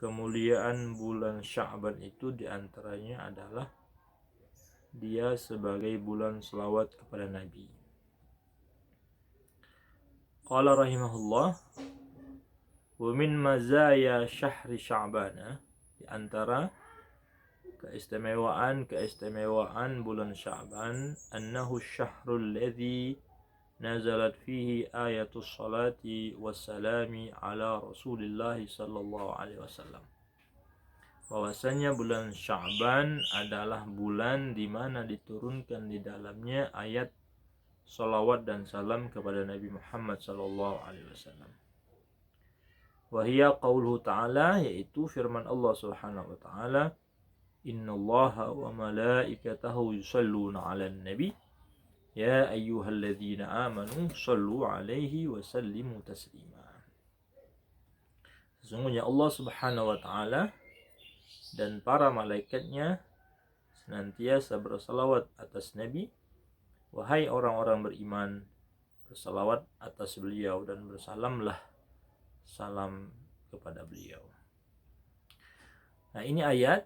kemuliaan bulan Sya'ban itu diantaranya adalah dia sebagai bulan selawat kepada Nabi. Qala rahimahullah, wa min mazaya syahri Sya'ban, di antara keistimewaan bulan Sya'ban, annahu syahrul ladzi nazalat fihi ayatus salati wassalami ala Rasulillah sallallahu alaihi wasallam. Bahwasanya bulan Sya'ban adalah bulan di mana diturunkan di dalamnya ayat salawat dan salam kepada Nabi Muhammad sallallahu alaihi wasallam. Wa hiya qauluhu ta'ala, yaitu firman Allah Subhanahu wa taala, innallaha wa malaikatahu yusalluna 'alan nabi ya ayyuhalladzina amanu shallu 'alaihi wa sallimu taslima. Sesungguhnya Allah Subhanahu wa taala dan para malaikatnya senantiasa bersalawat atas Nabi. Wahai orang-orang beriman, bersalawat atas beliau dan bersalamlah salam kepada beliau. Nah, ini ayat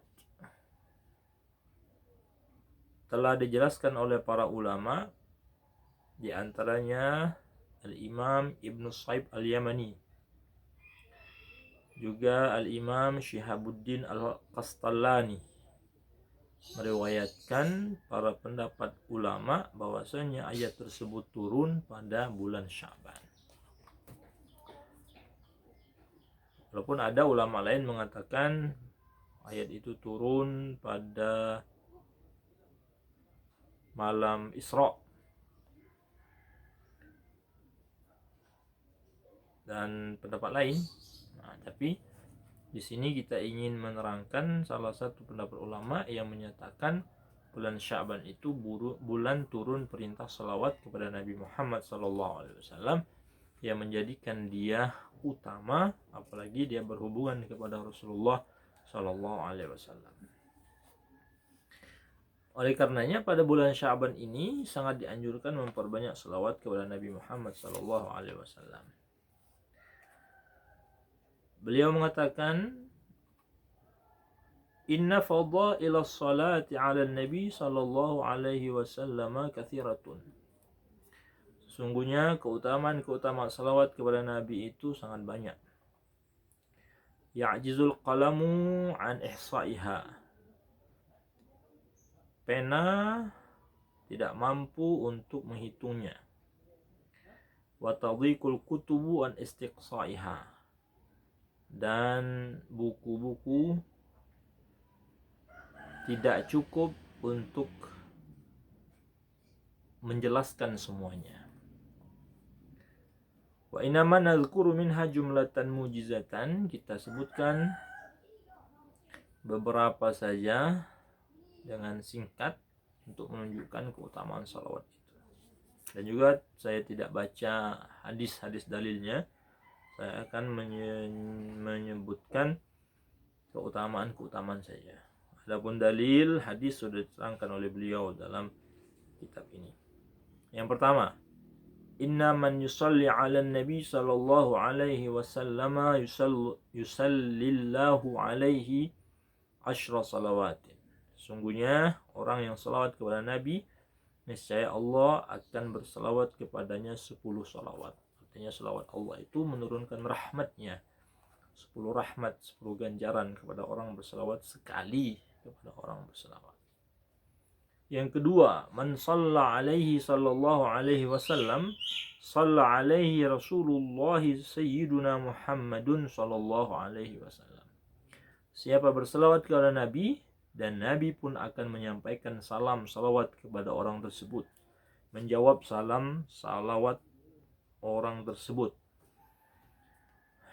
telah dijelaskan oleh para ulama, di antaranya Al-Imam Ibnu Saib Al-Yamani, juga Al-Imam Syihabuddin Al-Qastallani meriwayatkan para pendapat ulama bahwasanya ayat tersebut turun pada bulan Sya'ban. Walaupun ada ulama lain mengatakan ayat itu turun pada malam Isra, dan pendapat lain. Tapi di sini kita ingin menerangkan salah satu pendapat ulama yang menyatakan bulan Sya'ban itu bulan turun perintah salawat kepada Nabi Muhammad SAW, yang menjadikan dia utama, apalagi dia berhubungan kepada Rasulullah SAW. Oleh karenanya pada bulan Sya'ban ini sangat dianjurkan memperbanyak salawat kepada Nabi Muhammad SAW. Beliau mengatakan, inna fadailas salati 'ala nabi sallallahu alaihi wasallam katsiratun. Sesungguhnya keutamaan salawat kepada Nabi itu sangat banyak. Ya'jizul qalamu an ihsa'iha. Pena tidak mampu untuk menghitungnya. Wa tadhiqul kutubu an istiqsa'iha. Dan buku-buku tidak cukup untuk menjelaskan semuanya. Wa inama nadhkuru minha jumlatan mujizatan, kita sebutkan beberapa saja dengan singkat untuk menunjukkan keutamaan salawat itu. Dan juga saya tidak baca hadis-hadis dalilnya, saya akan menyebutkan keutamaan saja. Adapun dalil hadis sudah diterangkan oleh beliau dalam kitab ini. Yang pertama, inna man yusalli 'ala nabi sallallahu alaihi wasallam yusallillahu alaihi 10 salawatin. Sungguhnya orang yang salawat kepada Nabi, niscaya Allah akan bersalawat kepadanya 10 salawat. Artinya salawat Allah itu menurunkan rahmatnya, 10 rahmat, 10 ganjaran kepada orang bersalawat sekali kepada orang bersalawat. Yang kedua, man shalla alaihi sallallahu alaihi wasallam shalla alaihi Rasulullah sayyiduna Muhammadun sallallahu alaihi wasallam. Siapa bersalawat kepada Nabi, dan Nabi pun akan menyampaikan salam salawat kepada orang tersebut, menjawab salam salawat orang tersebut.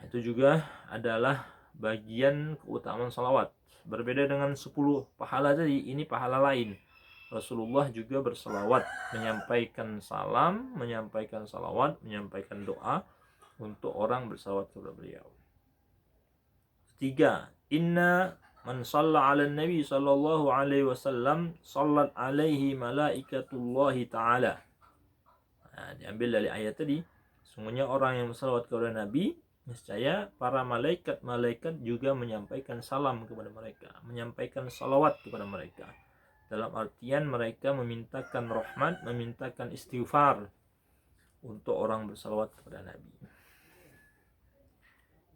Itu juga adalah bagian keutamaan salawat. Berbeda dengan 10 pahala tadi, ini pahala lain. Rasulullah juga bersalawat, menyampaikan salam, menyampaikan salawat, menyampaikan doa untuk orang bersalawat kepada beliau. Ketiga, inna man shalla 'ala nabi sallallahu alaihi wasallam sallat alaihi malaikatullahi ta'ala. Diambil dari ayat tadi. Sungguhnya orang yang bersalawat kepada Nabi, Niscaya para malaikat juga menyampaikan salam kepada mereka, menyampaikan salawat kepada mereka. Dalam artian mereka memintakan rahmat, memintakan istighfar untuk orang bersalawat kepada Nabi.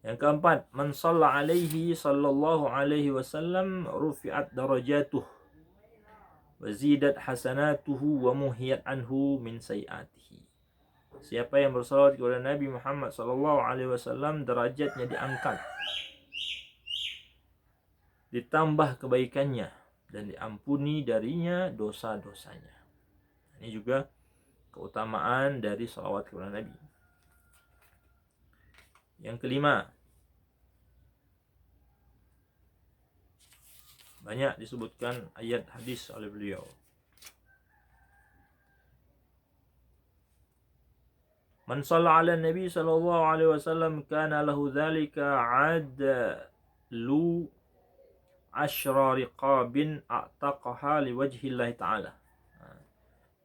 Yang keempat, man shalla alaihi sallallahu alaihi wasallam rufi'at darajatuh wa zidat hasanatuhu wa muhiyat anhu min sayiatihi. Siapa yang bersalawat kepada Nabi Muhammad sallallahu alaihi wasallam, derajatnya diangkat, ditambah kebaikannya, dan diampuni darinya dosa-dosanya. Ini juga keutamaan dari salawat kepada Nabi. Yang kelima, banyak disebutkan ayat hadis oleh beliau. Man shalla ala Nabi sallallahu alaihi wasallam kana lahu dzalika adlu asyra riqabin a'taqaha liwajhillahi ta'ala.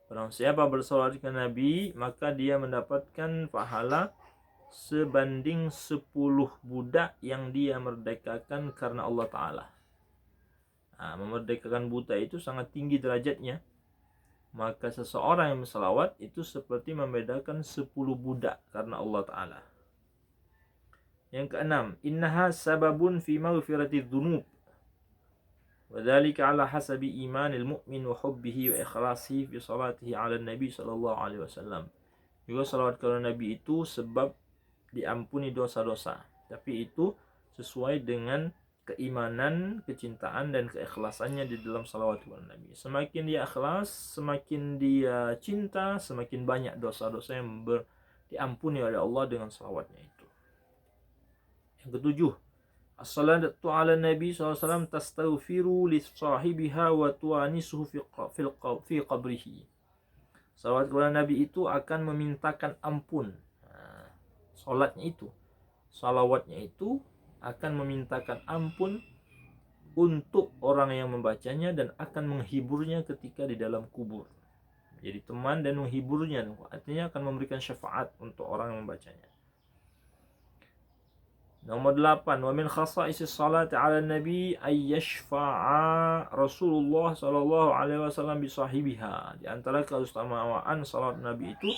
Barang siapa bersalawat ke Nabi, maka dia mendapatkan pahala sebanding 10 budak yang dia merdekakan karena Allah Ta'ala. Memerdekakan budak itu sangat tinggi derajatnya. Maka seseorang yang bersalawat itu seperti membedakan 10 budak karena Allah Ta'ala. Yang keenam, innaha sababun fi maghfirati dhunub. وذلك على حسب إيمان المؤمن وحبه وإخلاصه في صلاته على النبي صلى الله عليه وسلم. Juga salawat kepada Nabi itu sebab diampuni dosa-dosa. Tapi itu sesuai dengan keimanan, kecintaan, dan keikhlasannya di dalam salawat kepada Nabi. Semakin dia ikhlas, semakin dia cinta, semakin banyak dosa-dosa yang diampuni oleh Allah dengan salawatnya itu. Yang ketujuh, as-salatu ala Nabi SAW tastaghfiru li sahibiha wa tuanisuhu fi qabrihi. Salawat kepada Nabi itu akan memintakan ampun. Salawatnya itu akan memintakan ampun untuk orang yang membacanya dan akan menghiburnya ketika di dalam kubur. Jadi teman dan menghiburnya, artinya akan memberikan syafaat untuk orang yang membacanya. Nomor 8, wa min khasaisis salati 'ala nabi ay yashfa'a Rasulullah sallallahu alaihi wasallam bi sahibiha. Di antara keutamaan salat Nabi itu,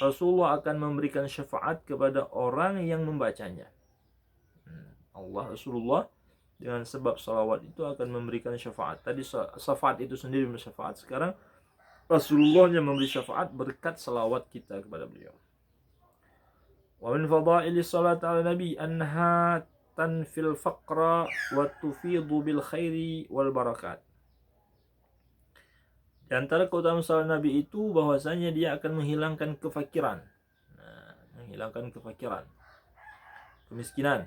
Rasulullah akan memberikan syafaat kepada orang yang membacanya. Rasulullah dengan sebab salawat itu akan memberikan syafaat. Tadi syafaat itu sendiri bersyafaat. Sekarang Rasulullah yang memberi syafaat berkat salawat kita kepada beliau. Wa min fadaili salat ala nabi anha tanfil faqra wa tufidu bil khairi wal barakat. Di antara keutamaan salat Nabi itu bahwasanya dia akan menghilangkan kefakiran. Kemiskinan.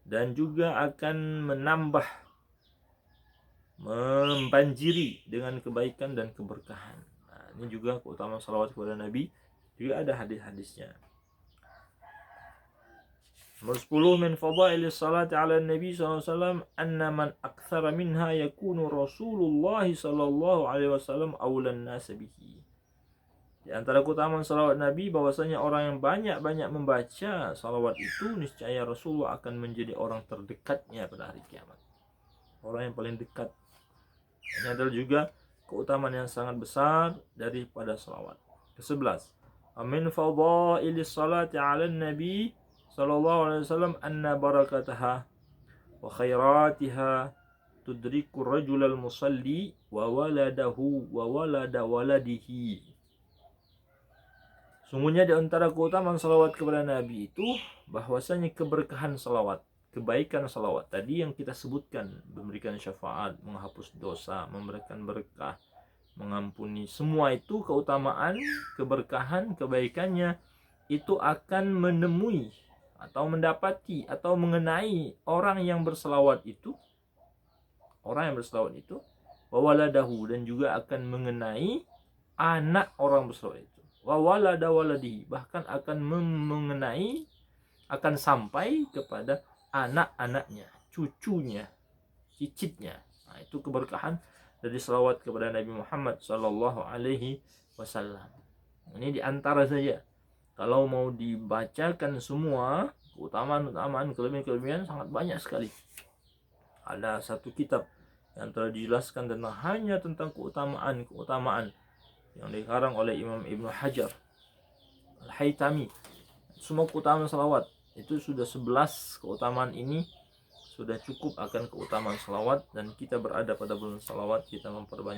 Dan juga akan membanjiri dengan kebaikan dan keberkahan. Ini juga keutamaan salawat kepada Nabi. Juga ada hadis-hadisnya. Nomor 10, min fadailis salati ala Nabi SAW anna man akthara minha yakunu Rasulullah sallallahu alaihi wasallam awlan nas bihi. Di antara keutamaan salawat Nabi bahwasanya orang yang banyak-banyak membaca salawat itu, niscaya Rasulullah akan menjadi orang terdekatnya pada hari kiamat. Orang yang paling dekat. Ini adalah juga keutamaan yang sangat besar daripada salawat. Ke-11, min fadailis salati ala Nabi sallallahu alaihi wasallam anna barakataha wa khairatiha tudriku rajulal musalli wa waladahu wa walada waladihi. Sungguhnya di antara keutamaan salawat kepada Nabi itu bahwasanya keberkahan salawat, kebaikan salawat tadi yang kita sebutkan, memberikan syafaat, menghapus dosa, memberikan berkah, mengampuni, semua itu keutamaan, keberkahan, kebaikannya itu akan menemui atau mendapati atau mengenai orang yang berselawat itu, wawaladahu, dan juga akan mengenai anak orang berselawat itu, wawalada waladihi, bahkan akan mengenai, akan sampai kepada anak-anaknya, cucunya, cicitnya. Itu keberkahan dari selawat kepada Nabi Muhammad sallallahu alaihi wasallam. Ini diantara saja Kalau mau dibacakan semua keutamaan-keutamaan, kelebihan-kelebihan sangat banyak sekali. Ada satu kitab yang telah dijelaskan tentang hanya tentang keutamaan yang dikarang oleh Imam Ibnu Hajar Al-Haytami. Semua keutamaan salawat itu sudah 11 keutamaan ini sudah cukup akan keutamaan salawat, dan kita berada pada bulan salawat, kita memperbanyak